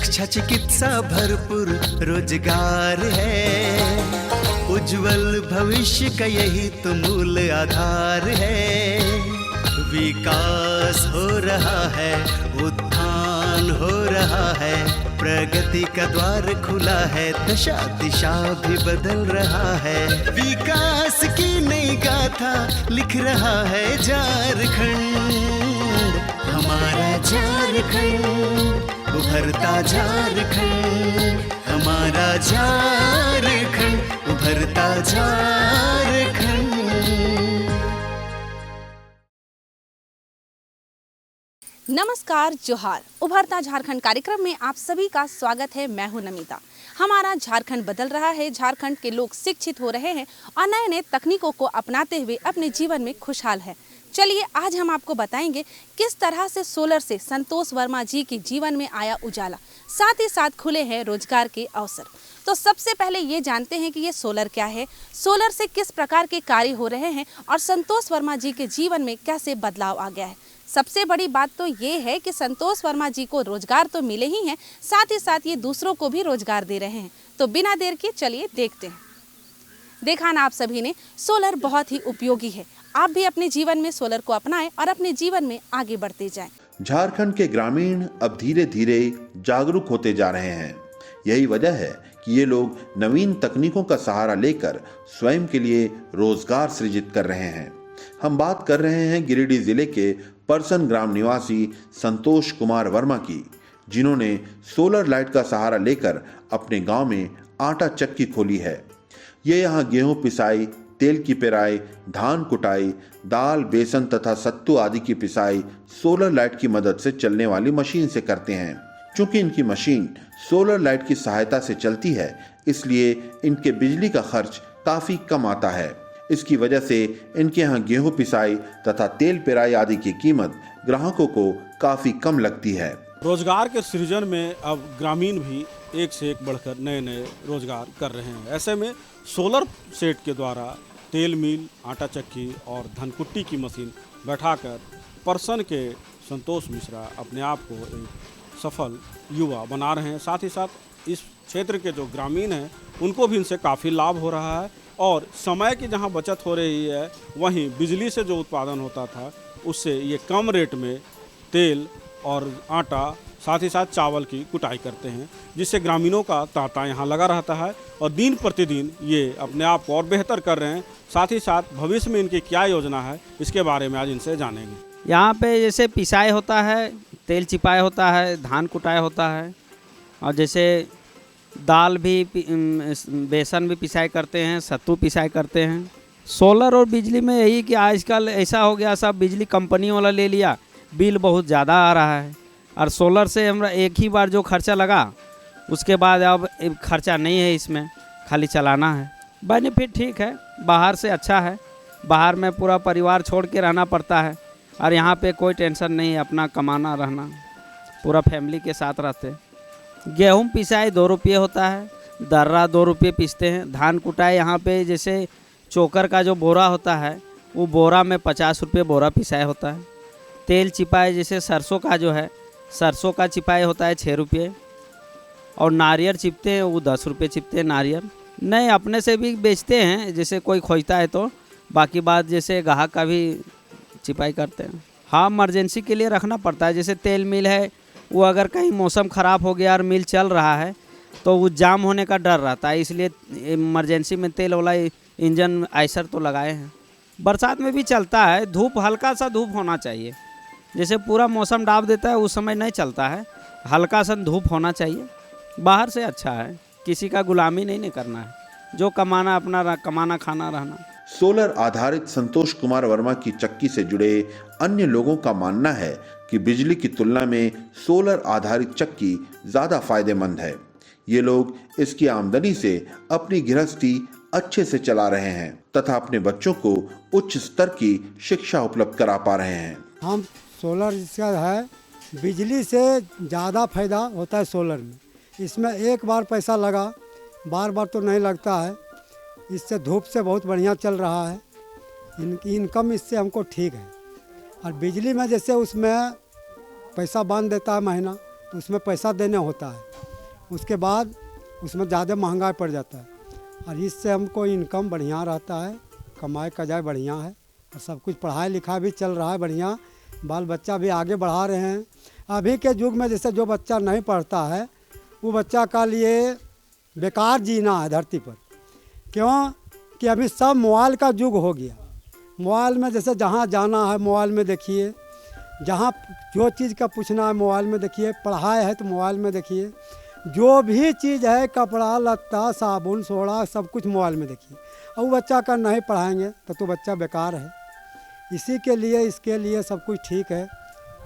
शिक्षा चिकित्सा भरपूर रोजगार है, उज्जवल भविष्य का यही तो मूल आधार है। विकास हो रहा है, उत्थान हो रहा है, प्रगति का द्वार खुला है, दशा दिशा भी बदल रहा है। विकास की नई गाथा लिख रहा है झारखंड, हमारा झारखंड, उभरता झारखंड, हमारा झारखंड, उभरता झारखंड। नमस्कार, जोहार। उभरता झारखंड कार्यक्रम में आप सभी का स्वागत है। मैं हूं नमिता। हमारा झारखंड बदल रहा है, झारखंड के लोग शिक्षित हो रहे हैं और नए नए तकनीकों को अपनाते हुए अपने जीवन में खुशहाल है। चलिए आज हम आपको बताएंगे किस तरह से सोलर से संतोष वर्मा जी के जीवन में आया उजाला, साथ ही साथ खुले हैं रोजगार के अवसर। तो सबसे पहले ये जानते हैं कि ये सोलर क्या है, सोलर से किस प्रकार के कार्य हो रहे हैं और संतोष वर्मा जी के जीवन में कैसे बदलाव आ गया है। सबसे बड़ी बात तो ये है कि संतोष वर्मा जी को रोजगार तो मिले ही हैं, साथ ही साथ ये दूसरों को भी रोजगार दे रहे हैं। तो बिना देर के चलिए देखते हैं। देखा ना आप सभी ने, सोलर बहुत ही उपयोगी है। आप भी अपने जीवन में सोलर को अपनाएं और अपने जीवन में आगे बढ़ते जाएं। झारखंड के ग्रामीण अब धीरे धीरे जागरूक होते जा रहे हैं। यही वजह है कि ये लोग नवीन तकनीकों का सहारा लेकर स्वयं के लिए रोजगार सृजित कर रहे हैं। हम बात कर रहे हैं गिरिडीह जिले के परसन ग्राम निवासी संतोष कुमार वर्मा की, जिन्होंने सोलर लाइट का सहारा लेकर अपने गांव में आटा चक्की खोली है। ये यहाँ गेहूं पिसाई, तेल की पेराई, धान कुटाई, दाल, बेसन तथा सत्तू आदि की पिसाई सोलर लाइट की मदद से चलने वाली मशीन से करते हैं। चूंकि इनकी मशीन सोलर लाइट की सहायता से चलती है, इसलिए इनके बिजली का खर्च काफी कम आता है। इसकी वजह से इनके यहाँ गेहूं पिसाई तथा तेल पेराई आदि की कीमत ग्राहकों को काफी कम लगती है। रोजगार के सृजन में अब ग्रामीण भी एक से एक बढ़कर नए नए रोजगार कर रहे हैं। ऐसे में सोलर सेट के द्वारा तेल मिल, आटा चक्की और धनकुट्टी की मशीन बैठाकर परसन के संतोष मिश्रा अपने आप को एक सफल युवा बना रहे हैं। साथ ही साथ इस क्षेत्र के जो ग्रामीण हैं उनको भी इनसे काफ़ी लाभ हो रहा है और समय की जहां बचत हो रही है, वहीं बिजली से जो उत्पादन होता था उससे ये कम रेट में तेल और आटा, साथ ही साथ चावल की कुटाई करते हैं, जिससे ग्रामीणों का तांता यहाँ लगा रहता है और दिन प्रतिदिन ये अपने आप को और बेहतर कर रहे हैं। साथ ही साथ भविष्य में इनकी क्या योजना है, इसके बारे में आज इनसे जानेंगे। यहाँ पे जैसे पिसाई होता है, तेल चिपाई होता है, धान कुटाई होता है और जैसे दाल भी, बेसन भी पिसाई करते हैं, सत्तू पिसाई करते हैं। सोलर और बिजली में यही कि आजकल ऐसा हो गया, सब बिजली कंपनी वाला ले लिया, बिल बहुत ज़्यादा आ रहा है और सोलर से हमरा एक ही बार जो खर्चा लगा उसके बाद अब खर्चा नहीं है, इसमें खाली चलाना है। बेनिफिट ठीक है, बाहर से अच्छा है। बाहर में पूरा परिवार छोड़ के रहना पड़ता है और यहाँ पे कोई टेंशन नहीं है, अपना कमाना रहना, पूरा फैमिली के साथ रहते। गेहूं पिसाई 2 रुपये होता है, दर्रा 2 रुपये पीसते हैं। धान कुटाई यहाँ पे जैसे चोकर का जो बोरा होता है वो बोरा में 50 रुपये बोरा पिसाई होता है। तेल चिपाई जैसे सरसों का जो है, सरसों का चिपाई होता है 6 रुपये और नारियल चिपते हैं वो 10 रुपये चिपते हैं नारियल। नहीं, अपने से भी बेचते हैं, जैसे कोई खोजता है तो। बाकी बात जैसे ग्राहक का भी चिपाई करते हैं। हाँ, इमरजेंसी के लिए रखना पड़ता है। जैसे तेल मिल है, वो अगर कहीं मौसम ख़राब हो गया और मिल चल रहा है तो वो जाम होने का डर रहता है, इसलिए इमरजेंसी में तेल वाला इंजन आइसर तो लगाए हैं। बरसात में भी चलता है, धूप हल्का सा धूप होना चाहिए। जैसे पूरा मौसम डाब देता है उस समय नहीं चलता है, हल्का सा धूप होना चाहिए। बाहर से अच्छा है, किसी का गुलामी नहीं करना है, जो कमाना अपना कमाना खाना रहना। सोलर आधारित संतोष कुमार वर्मा की चक्की से जुड़े अन्य लोगों का मानना है कि बिजली की तुलना में सोलर आधारित चक्की ज्यादा फायदेमंद है। ये लोग इसकी आमदनी से अपनी गृहस्थी अच्छे से चला रहे हैं तथा अपने बच्चों को उच्च स्तर की शिक्षा उपलब्ध करा पा रहे हैं। हम सोलर इसका है, बिजली से ज़्यादा फायदा होता है सोलर में। इसमें एक बार पैसा लगा, बार बार तो नहीं लगता है। इससे धूप से बहुत बढ़िया चल रहा है, इनकी इनकम इससे हमको ठीक है। और बिजली में जैसे उसमें पैसा बांध देता है महीना, तो उसमें पैसा देना होता है, उसके बाद उसमें ज़्यादा महंगा पड़ जाता है। और इससे हमको इनकम बढ़िया रहता है, कमाई कजाई बढ़िया है, और सब कुछ पढ़ाई लिखाई भी चल रहा है बढ़िया, बाल बच्चा भी आगे बढ़ा रहे हैं। अभी के युग में जैसे जो बच्चा नहीं पढ़ता है वो बच्चा का लिए बेकार जीना है धरती पर। क्यों कि अभी सब मोबाइल का युग हो गया। मोबाइल में जैसे जहाँ जाना है मोबाइल में देखिए, जहाँ जो चीज़ का पूछना है मोबाइल में देखिए, पढ़ाई है तो मोबाइल में देखिए, जो भी चीज़ है कपड़ा लत्ता साबुन सोडा सब कुछ मोबाइल में देखिए। और वो बच्चा का नहीं पढ़ाएंगे तो बच्चा बेकार है। इसी के लिए इसके लिए सब कुछ ठीक है।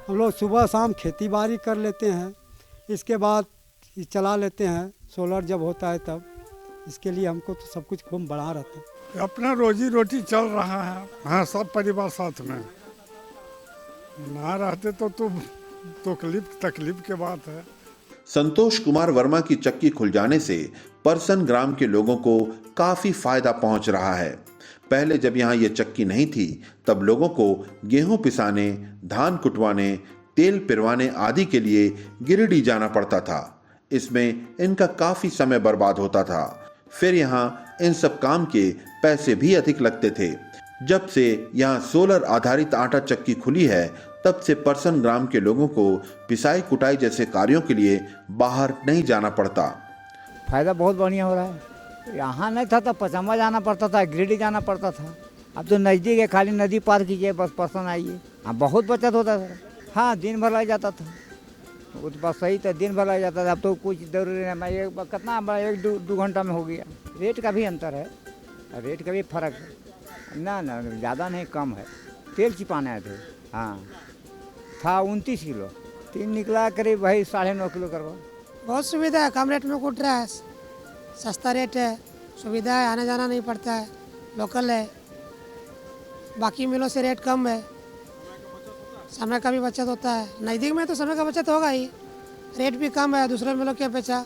हम लोग सुबह शाम खेती बाड़ी कर लेते हैं, इसके बाद ये चला लेते हैं सोलर जब होता है तब। इसके लिए हमको तो सब कुछ खूब बढ़ा रहता है। अपना रोजी रोटी चल रहा है। हाँ, सब परिवार साथ में ना रहते तो तकलीफ के बात है। संतोष कुमार वर्मा की चक्की खुल जाने से परसन ग्राम के लोगों को काफी फायदा पहुंच रहा है। पहले जब यहाँ ये चक्की नहीं थी तब लोगों को गेहूं पिसाने, धान कुटवाने, तेल पिरवाने आदि के लिए गिरिडीह जाना पड़ता था। इसमें इनका काफी समय बर्बाद होता था। फिर यहाँ इन सब काम के पैसे भी अधिक लगते थे। जब से यहाँ सोलर आधारित आटा चक्की खुली है तब से परसन ग्राम के लोगों को पिसाई कुटाई जैसे कार्यों के लिए बाहर नहीं जाना पड़ता। फ़ायदा बहुत बढ़िया हो रहा है। यहाँ नहीं था तो पचम्बा जाना पड़ता था, गिरिडीह जाना पड़ता था। अब तो नज़दीक है, खाली नदी पार कीजिए बस परसन आइए। हाँ, बहुत बचत होता था। हाँ, दिन भर लग जाता था। वो तो बस सही था, दिन भर लग जाता था। अब तो कुछ जरूरी नहीं, मैं कितना 1-2 घंटा में हो गया। रेट का भी अंतर है, रेट का भी फ़र्क है ना ज़्यादा नहीं कम है। तेल चिपाने आए थे, हाँ था 29 किलो, 3 निकला करीब भाई 9.5 किलो करवा। बहुत सुविधा है, कम रेट में कुट रहा है, सस्ता रेट है, सुविधा है, आने जाना नहीं पड़ता है, लोकल है। बाकी मिलों से रेट कम है, समय का भी बचत होता है। नज़दीक में तो समय का बचत होगा ही, रेट भी कम है दूसरे मिलों की अपेक्षा।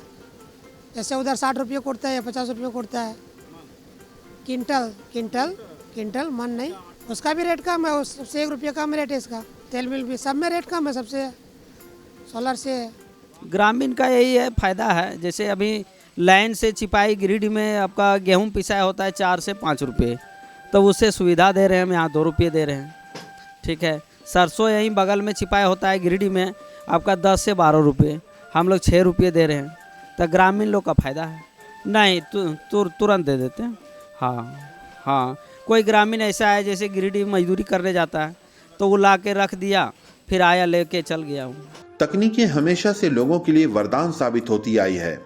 जैसे उधर 60 रुपये कुटता है या 50 रुपये कुटता है क्विंटल मन नहीं, उसका भी रेट कम है, उससे 1 रुपये कम रेट है इसका। तेल मिल भी सब में रेट कम है, सबसे सोलर से। ग्रामीण का यही है फायदा है। जैसे अभी लाइन से चिपाई गिरिडीह में आपका गेहूं पिसाया होता है 4 से 5 रुपये, तो उससे सुविधा दे रहे हैं, हम यहाँ 2 रुपये दे रहे हैं। ठीक है, सरसों यहीं बगल में छिपाया होता है गिरिडीह में आपका 10 से 12 रुपये, हम लोग 6 रुपये दे रहे हैं। तो ग्रामीण लोग का फ़ायदा है। नहीं तुरंत दे देते हैं। हाँ, कोई ग्रामीण ऐसा है जैसे गिरिडीह मजदूरी करने जाता है तो वो ला के रख दिया, फिर आया लेके चल गया हूँ। तकनीकें हमेशा से लोगों के लिए वरदान साबित होती आई है।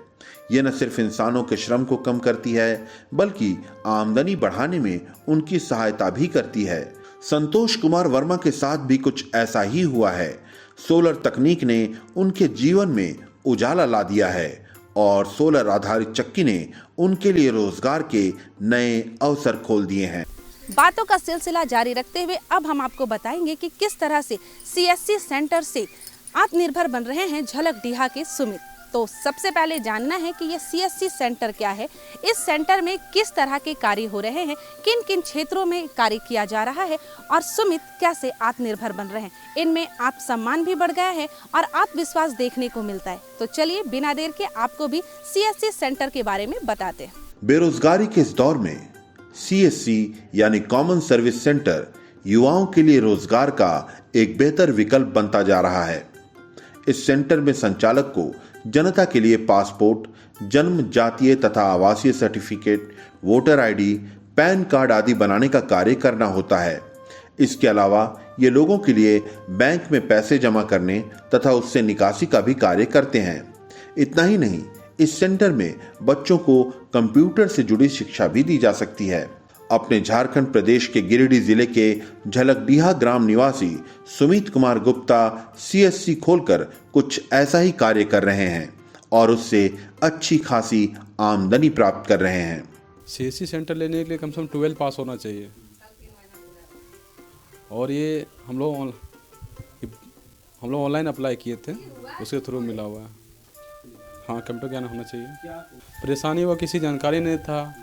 ये न सिर्फ इंसानों के श्रम को कम करती है बल्कि आमदनी बढ़ाने में उनकी सहायता भी करती है। संतोष कुमार वर्मा के साथ भी कुछ ऐसा ही हुआ है। सोलर तकनीक ने उनके जीवन में उजाला ला दिया है और सोलर आधारित चक्की ने उनके लिए रोजगार के नए अवसर खोल दिए हैं। बातों का सिलसिला जारी रखते हुए अब हम आपको बताएंगे कि किस तरह से सीएससी सेंटर से आत्मनिर्भर बन रहे हैं झलकडीहा के सुमित। तो सबसे पहले जानना है कि ये सीएससी सेंटर क्या है, इस सेंटर में किस तरह के कार्य हो रहे हैं, किन किन क्षेत्रों में कार्य किया जा रहा है और सुमित कैसे आत्मनिर्भर बन रहे हैं। इनमें आत्मसम्मान भी बढ़ गया है और आत्मविश्वास देखने को मिलता है। तो चलिए बिना देर के आपको भी सीएससी सेंटर के बारे में बताते हैं। बेरोजगारी के इस दौर में सीएससी यानी कॉमन सर्विस सेंटर युवाओं के लिए रोजगार का एक बेहतर विकल्प बनता जा रहा है। इस सेंटर में संचालक को जनता के लिए पासपोर्ट, जन्म जातीय तथा आवासीय certificate, voter ID, pan card आदि बनाने का कार्य करना होता है। इसके अलावा ये लोगों के लिए बैंक में पैसे जमा करने तथा उससे निकासी का भी कार्य करते हैं। इतना ही नहीं, इस सेंटर में बच्चों को कंप्यूटर से जुड़ी शिक्षा भी दी जा सकती है। अपने झारखंड प्रदेश के गिरिडीह जिले के झलकडीहा ग्राम निवासी सुमित कुमार गुप्ता सीएससी खोलकर कुछ ऐसा ही कार्य कर रहे हैं और उससे अच्छी खासी आमदनी प्राप्त कर रहे हैं। सीएससी सेंटर लेने के लिए कम से कम 12 पास होना चाहिए और ये हम लोग ऑनलाइन अप्लाई किए थे, उसके थ्रू मिला हुआ है। हाँ, कंप्यूटर ज्ञान होना चाहिए। परेशानी हुआ, किसी जानकारी नहीं था,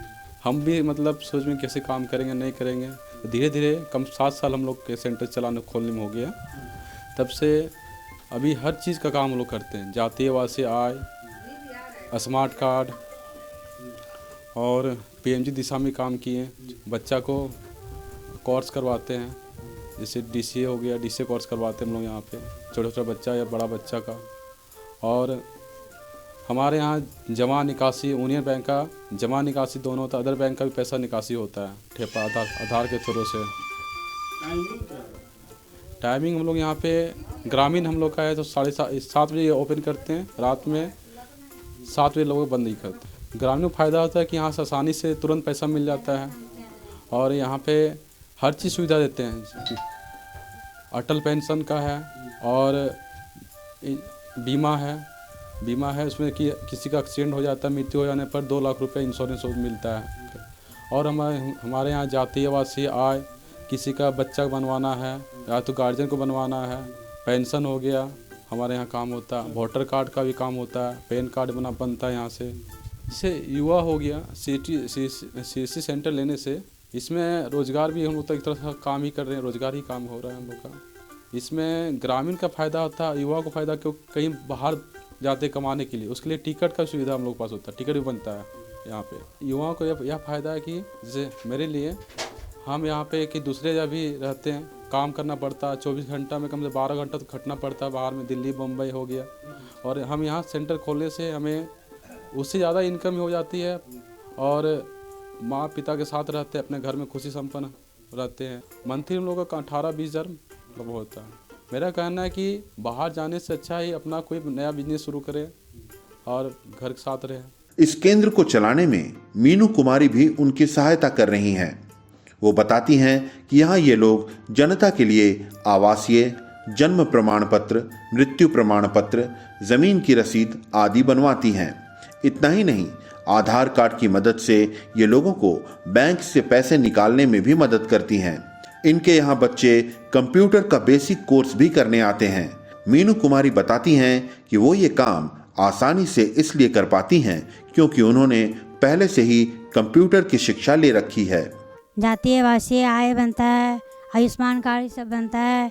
हम भी मतलब सोच में कैसे काम करेंगे नहीं करेंगे। धीरे धीरे कम 7 साल हम लोग के सेंटर खोलने में हो गया। तब से अभी हर चीज़ का काम हम लोग करते हैं, जातीय आवासीय आय, स्मार्ट कार्ड और पीएमजी दिशा में काम किए। बच्चा को कोर्स करवाते हैं, जैसे डीसीए हो गया, डीसीए कोर्स करवाते हैं हम लोग यहाँ पे, छोटा छोटा बच्चा या बड़ा बच्चा का। और हमारे यहाँ जमा निकासी, यूनियन बैंक का जमा निकासी दोनों होता है, अदर बैंक का भी पैसा निकासी होता है ठेपा आधार के थ्रू से। टाइमिंग हम लोग यहाँ पे ग्रामीण हम लोग का है तो 7:30 बजे ओपन करते हैं, रात में 7 बजे लोग बंद ही करते हैं। ग्रामीण को फ़ायदा होता है कि यहाँ से आसानी से तुरंत पैसा मिल जाता है और यहाँ पे हर चीज़ सुविधा देते हैं। अटल पेंशन का है और बीमा है उसमें कि किसी का एक्सीडेंट हो जाता है, मृत्यु हो जाने पर 2 लाख रुपए इंश्योरेंस मिलता है। और हमारे यहाँ जातीय आवासीय आय, किसी का बच्चा बनवाना है या तो गार्जियन को बनवाना है, पेंशन हो गया हमारे यहाँ काम होता है, वोटर कार्ड का भी काम होता है, पैन कार्ड बनता है यहाँ से। इससे युवा हो गया, CSC सेंटर लेने से इसमें रोज़गार भी हम लोग तो एक तरह से काम ही कर रहे हैं, रोज़गार ही काम हो रहा है हम लोग का। इसमें ग्रामीण का फ़ायदा होता है, युवा को फ़ायदा, क्योंकि कहीं बाहर जाते कमाने के लिए उसके लिए टिकट का सुविधा हम लोग के पास होता है, टिकट भी बनता है यहाँ पे। युवाओं को यह फ़ायदा है कि जैसे मेरे लिए हम यहाँ पे कि दूसरे जगह भी रहते हैं, काम करना पड़ता है, 24 घंटा में कम से 12 घंटा तो खटना पड़ता है बाहर में, दिल्ली बम्बई हो गया। और हम यहाँ सेंटर खोलने से हमें उससे ज़्यादा इनकम हो जाती है और माँ पिता के साथ रहते हैं, अपने घर में खुशी संपन्न रहते हैं। मंथली हम लोगों का 18-20 हज़ार होता है। मेरा कहना है कि बाहर जाने से अच्छा ही अपना कोई नया बिजनेस शुरू करें और घर के साथ रहें। इस केंद्र को चलाने में मीनू कुमारी भी उनकी सहायता कर रही हैं। वो बताती हैं कि यहाँ ये लोग जनता के लिए आवासीय, जन्म प्रमाण पत्र, मृत्यु प्रमाण पत्र, जमीन की रसीद आदि बनवाती हैं। इतना ही नहीं, आधार कार्ड की मदद से ये लोगों को बैंक से पैसे निकालने में भी मदद करती हैं। इनके यहाँ बच्चे कंप्यूटर का बेसिक कोर्स भी करने आते हैं। मीनू कुमारी बताती हैं कि वो ये काम आसानी से इसलिए कर पाती हैं क्योंकि उन्होंने पहले से ही कंप्यूटर की शिक्षा ले रखी है। जातीय आवासीय आय बनता है, आयुष्मान कार्ड सब बनता है,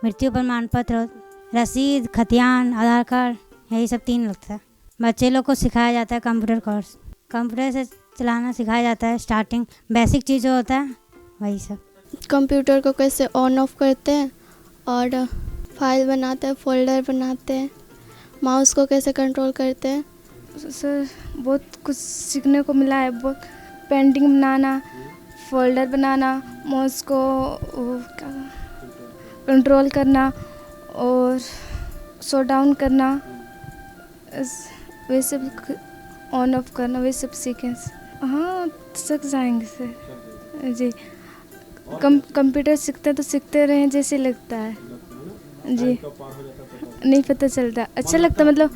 मृत्यु प्रमाण पत्र, रसीद, खतियान, आधार कार्ड, यही सब 3 लगता है। बच्चे लोग को सिखाया जाता है कंप्यूटर कोर्स, कंप्यूटर से चलाना सिखाया जाता है, स्टार्टिंग बेसिक चीज़ जो होता है वही सब। कंप्यूटर को कैसे ऑन ऑफ करते हैं और फाइल बनाते हैं, फोल्डर बनाते हैं, माउस को कैसे कंट्रोल करते हैं। सर बहुत कुछ सीखने को मिला है, बहुत पेंटिंग बनाना, फोल्डर बनाना, माउस को कंट्रोल करना और शो डाउन करना, वे सब ऑन ऑफ करना, वे सब सीखें। हाँ सीख जाएंगे सर जी। कंप्यूटर सीखते तो सीखते रहें जैसे लगता है जी, नहीं पता चलता, अच्छा लगता, मतलब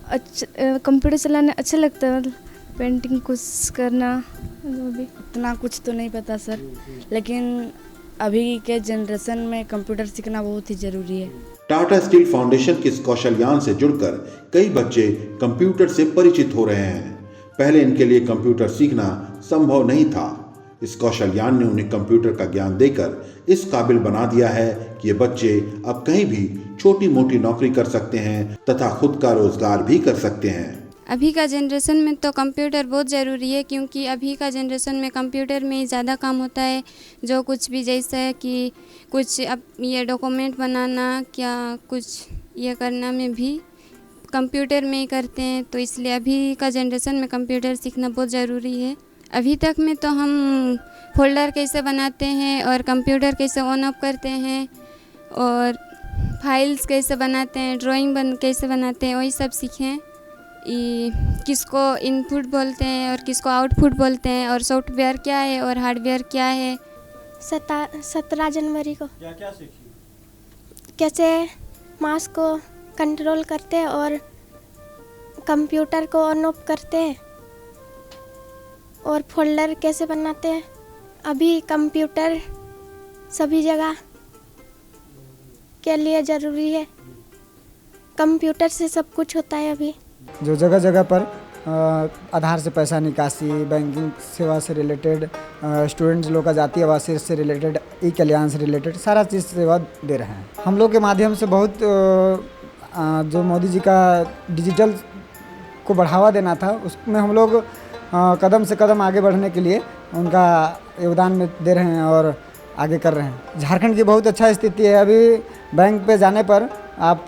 अच्छा कंप्यूटर चलाना अच्छा लगता है, मतलब पेंटिंग कुछ करना जो भी। इतना कुछ तो नहीं पता सर, लेकिन अभी के जनरेशन में कंप्यूटर सीखना बहुत ही ज़रूरी है। टाटा स्टील फाउंडेशन के इस कौशलयान से जुड़कर कई बच्चे कंप्यूटर से परिचित हो रहे हैं। पहले इनके लिए कंप्यूटर सीखना संभव नहीं था। इस कौशलयान ने उन्हें कंप्यूटर का ज्ञान देकर इस काबिल बना दिया है कि ये बच्चे अब कहीं भी छोटी मोटी नौकरी कर सकते हैं तथा खुद का रोजगार भी कर सकते हैं। अभी का जनरेशन में तो कंप्यूटर बहुत ज़रूरी है, क्योंकि अभी का जनरेशन में कंप्यूटर में ही ज़्यादा काम होता है। जो कुछ भी जैसा है कि कुछ अब ये डॉक्यूमेंट बनाना, क्या कुछ ये करना में भी कंप्यूटर में ही करते हैं, तो इसलिए अभी का जनरेशन में कंप्यूटर सीखना बहुत ज़रूरी है। अभी तक में तो हम फोल्डर कैसे बनाते हैं और कंप्यूटर कैसे ऑन ऑफ करते हैं और फाइल्स कैसे बनाते हैं, ड्राइंग कैसे बनाते हैं, वही सब सीखें। किसको इनपुट बोलते हैं और किसको आउटपुट बोलते हैं, और सॉफ्टवेयर क्या है और हार्डवेयर क्या है। 17 जनवरी को क्या क्या सीखी? कैसे माउस को कंट्रोल करते हैं और कंप्यूटर को ऑन ऑफ करते हैं और फोल्डर कैसे बनाते हैं। अभी कंप्यूटर सभी जगह के लिए ज़रूरी है, कंप्यूटर से सब कुछ होता है। अभी जो जगह जगह पर आधार से पैसा निकासी, बैंकिंग सेवा से रिलेटेड, स्टूडेंट्स लोग का जातीय आवासीय से रिलेटेड, ई कल्याण से रिलेटेड सारा चीज़ सेवा दे रहे हैं। हम लोग के माध्यम से बहुत जो मोदी जी का डिजिटल को बढ़ावा देना था, उसमें हम लोग कदम से कदम आगे बढ़ने के लिए उनका योगदान में दे रहे हैं और आगे कर रहे हैं। झारखंड की बहुत अच्छा स्थिति है। अभी बैंक पे जाने पर आप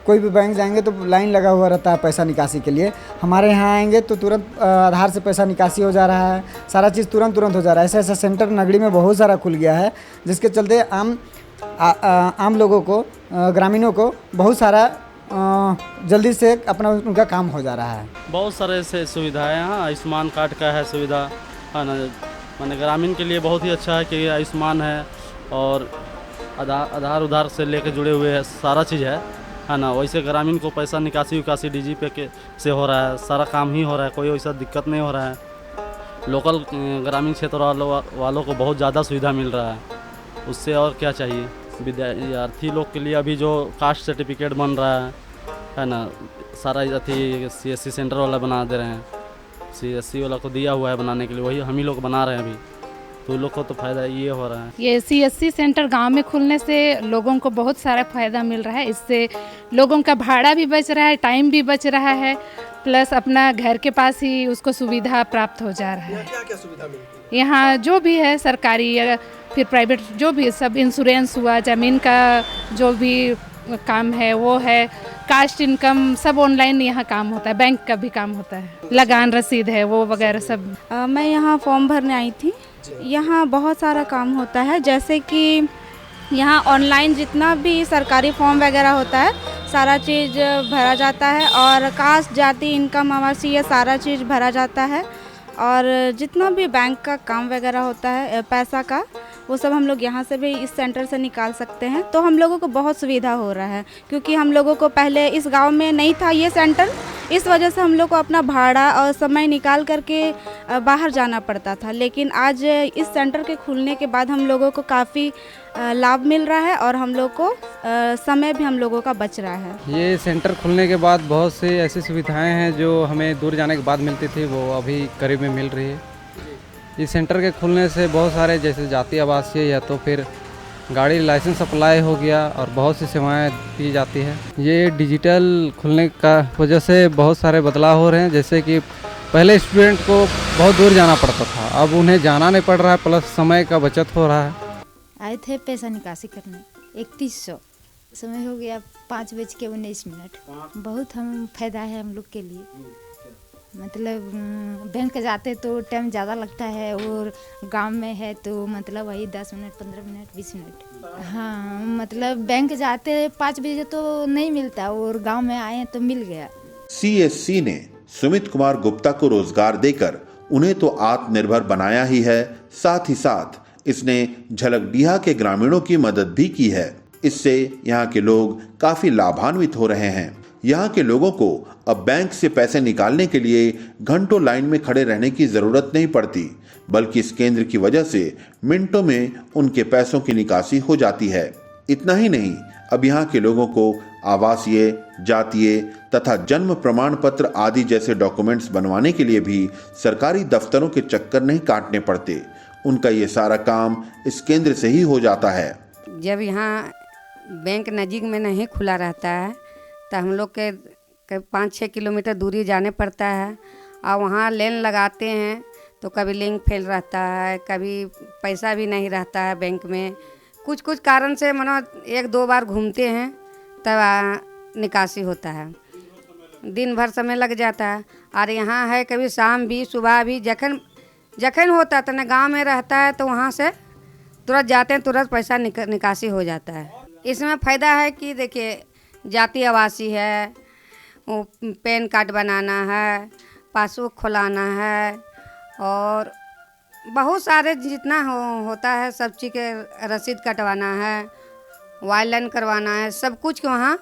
कोई भी बैंक जाएंगे तो लाइन लगा हुआ रहता है पैसा निकासी के लिए। हमारे यहाँ आएंगे तो तुरंत आधार से पैसा निकासी हो जा रहा है, सारा चीज़ तुरंत हो जा रहा है। ऐसा ऐसा सेंटर नगरी में बहुत सारा खुल गया है, जिसके चलते आम लोगों को, ग्रामीणों को बहुत सारा जल्दी से अपना उनका काम हो जा रहा है। बहुत सारे ऐसे सुविधाएं हैं। आयुष्मान कार्ड का है सुविधा, है ना। माने ग्रामीण के लिए बहुत ही अच्छा है कि आयुष्मान है और आधार उधार से लेकर जुड़े हुए है, सारा चीज़ है ना। वैसे ग्रामीण को पैसा निकासी उकासी डीजी पे के से हो रहा है, सारा काम ही हो रहा है, कोई वैसा दिक्कत नहीं हो रहा है। लोकल ग्रामीण क्षेत्र वालों को बहुत ज़्यादा सुविधा मिल रहा है, उससे और क्या चाहिए। विद्यार्थी लोग के लिए अभी जो कास्ट सर्टिफिकेट बन रहा है ना, सारा अथी CSC सेंटर वाला बना दे रहे हैं। CSC वाला को दिया हुआ है बनाने के लिए, वही हम ही लोग बना रहे हैं अभी, तो लोग को तो फ़ायदा ये हो रहा है। ये CSC सेंटर गांव में खुलने से लोगों को बहुत सारा फ़ायदा मिल रहा है। इससे लोगों का भाड़ा भी बच रहा है, टाइम भी बच रहा है, प्लस अपना घर के पास ही उसको सुविधा प्राप्त हो जा रहा है। क्या क्या सुविधा मिलती है यहाँ? जो भी है सरकारी या फिर प्राइवेट, जो भी सब इंश्योरेंस हुआ, ज़मीन का जो भी काम है वो है, कास्ट इनकम सब ऑनलाइन यहाँ काम होता है, बैंक का भी काम होता है, लगान रसीद है वो वगैरह सब। मैं यहाँ फॉर्म भरने आई थी। यहाँ बहुत सारा काम होता है, जैसे कि यहाँ ऑनलाइन जितना भी सरकारी फॉर्म वगैरह होता है सारा चीज़ भरा जाता है, और कास्ट, जाति, इनकम, आवासीय, ये सारा चीज़ भरा जाता है। और जितना भी बैंक का काम वगैरह होता है पैसा का, वो सब हम लोग यहाँ से भी इस सेंटर से निकाल सकते हैं। तो हम लोगों को बहुत सुविधा हो रहा है, क्योंकि हम लोगों को पहले इस गांव में नहीं था ये सेंटर, इस वजह से हम लोग को अपना भाड़ा और समय निकाल करके बाहर जाना पड़ता था। लेकिन आज इस सेंटर के खुलने के बाद हम लोगों को काफ़ी लाभ मिल रहा है और हम लोग को समय भी हम लोगों का बच रहा है। ये सेंटर खुलने के बाद बहुत से ऐसी सुविधाएं हैं जो हमें दूर जाने के बाद मिलती थी, वो अभी करीब में मिल रही है। इस सेंटर के खुलने से बहुत सारे, जैसे जाति आवासीय या तो फिर गाड़ी लाइसेंस अप्लाई हो गया, और बहुत सी सेवाएं दी जाती है। ये डिजिटल खुलने का वजह से बहुत सारे बदलाव हो रहे हैं, जैसे कि पहले स्टूडेंट को बहुत दूर जाना पड़ता था, अब उन्हें जाना नहीं पड़ रहा है, प्लस समय का बचत हो रहा है। आए थे पैसा निकासी करने 3100, समय हो गया 5:19। बहुत हम फायदा है हम लोग के लिए। मतलब बैंक जाते तो टाइम ज़्यादा लगता है, और गांव में है तो मतलब वही 10 मिनट, 15 मिनट, 20 मिनट। हाँ, मतलब बैंक जाते 5 बजे तो नहीं मिलता, और गांव में आए तो मिल गया। CSC ने सुमित कुमार गुप्ता को रोजगार देकर उन्हें तो आत्मनिर्भर बनाया ही है, साथ ही साथ इसने झलकडीहा के ग्रामीणों की मदद भी की है। इससे यहाँ के लोग काफी लाभान्वित हो रहे हैं। यहाँ के लोगों को अब बैंक से पैसे निकालने के लिए घंटों लाइन में खड़े रहने की जरूरत नहीं पड़ती, बल्कि इस केंद्र की वजह से मिनटों में उनके पैसों की निकासी हो जाती है। इतना ही नहीं, अब यहाँ के लोगों को आवासीय, जातीय तथा जन्म प्रमाण पत्र आदि जैसे डॉक्यूमेंट्स बनवाने के लिए भी सरकारी दफ्तरों के चक्कर नहीं काटने पड़ते। उनका ये सारा काम इस केंद्र से ही हो जाता है। जब यहाँ बैंक नज़दीक में नहीं खुला रहता है तो हम लोग के 5-6 किलोमीटर दूरी जाने पड़ता है, और वहाँ लाइन लगाते हैं तो कभी लिंक फेल रहता है, कभी पैसा भी नहीं रहता है बैंक में। कुछ कारण से मानो 1-2 बार घूमते हैं तब निकासी होता है, दिन भर समय लग जाता है। और यहाँ है कभी शाम भी सुबह भी, जखन होता है तो गाँव में रहता है तो वहाँ से तुरंत जाते हैं, तुरंत पैसा निकासी हो जाता है। इसमें फ़ायदा है कि देखिए, जाति आवासीय है, वो पैन कार्ड बनाना है, पासबुक खुलाना है, और बहुत सारे जितना होता है सब चीज़ के रसीद कटवाना है, वायरलाइन करवाना है, सब कुछ वहाँ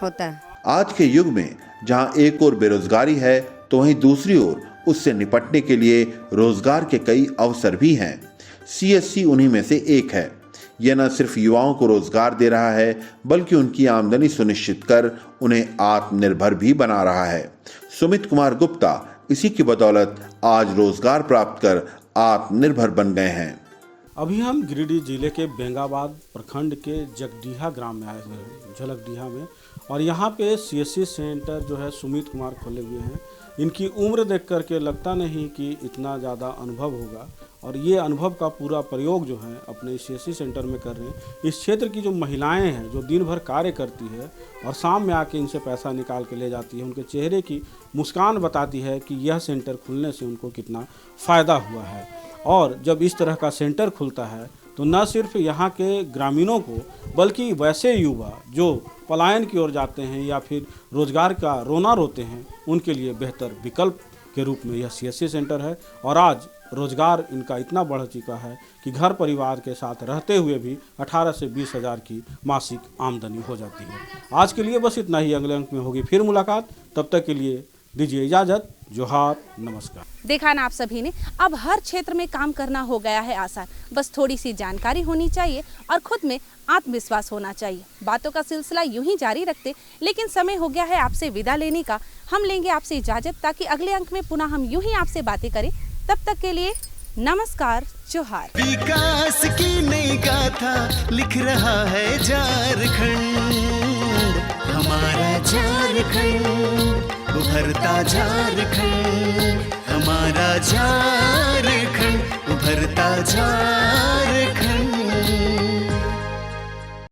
होता है। आज के युग में जहाँ एक ओर बेरोजगारी है तो वहीं दूसरी ओर उससे निपटने के लिए रोजगार के कई अवसर भी हैं। CSC उन्हीं में से एक है। यह न सिर्फ युवाओं को रोजगार दे रहा है, बल्कि उनकी आमदनी सुनिश्चित कर उन्हें आत्मनिर्भर भी बना रहा है। सुमित कुमार गुप्ता इसी की बदौलत आज रोजगार प्राप्त कर आत्मनिर्भर बन गए हैं। अभी हम गिरिडीह जिले के बेंगाबाद प्रखंड के जगडीहा ग्राम में आए हुए हैं, झलकडीहा में। और यहाँ पे CSC सेंटर जो है सुमित कुमार खोले हुए हैं। इनकी उम्र देख कर के लगता नहीं कि इतना ज़्यादा अनुभव होगा, और ये अनुभव का पूरा प्रयोग जो है अपने CSC सेंटर में कर रहे हैं। इस क्षेत्र की जो महिलाएं हैं जो दिन भर कार्य करती है और शाम में आके इनसे पैसा निकाल के ले जाती है, उनके चेहरे की मुस्कान बताती है कि यह सेंटर खुलने से उनको कितना फ़ायदा हुआ है। और जब इस तरह का सेंटर खुलता है तो न सिर्फ यहाँ के ग्रामीणों को बल्कि वैसे युवा जो पलायन की ओर जाते हैं या फिर रोजगार का रोना रोते हैं, उनके लिए बेहतर विकल्प के रूप में यह CSC सेंटर है। और आज रोजगार इनका इतना बढ़ चुका है कि घर परिवार के साथ रहते हुए भी 18 से 20 हज़ार की मासिक आमदनी हो जाती है। आज के लिए बस इतना ही। अगले अंक में होगी फिर मुलाकात, तब तक के लिए दीजिए इजाज़त। जोहार, नमस्कार। देखा ना आप सभी ने, अब हर क्षेत्र में काम करना हो गया है आसान। बस थोड़ी सी जानकारी होनी चाहिए और खुद में आत्मविश्वास होना चाहिए। बातों का सिलसिला यूं ही जारी रखते, लेकिन समय हो गया है आपसे विदा लेने का। हम लेंगे आपसे इजाजत ताकि अगले अंक में पुनः हम यूं ही आपसे बातें करें। तब तक के लिए नमस्कार, जोहार। विकास की नई गाथा लिख रहा है झारखंड, हमारा झारखंड, उभरता झारखंड, हमारा झारखंड, उभरता झारखंड।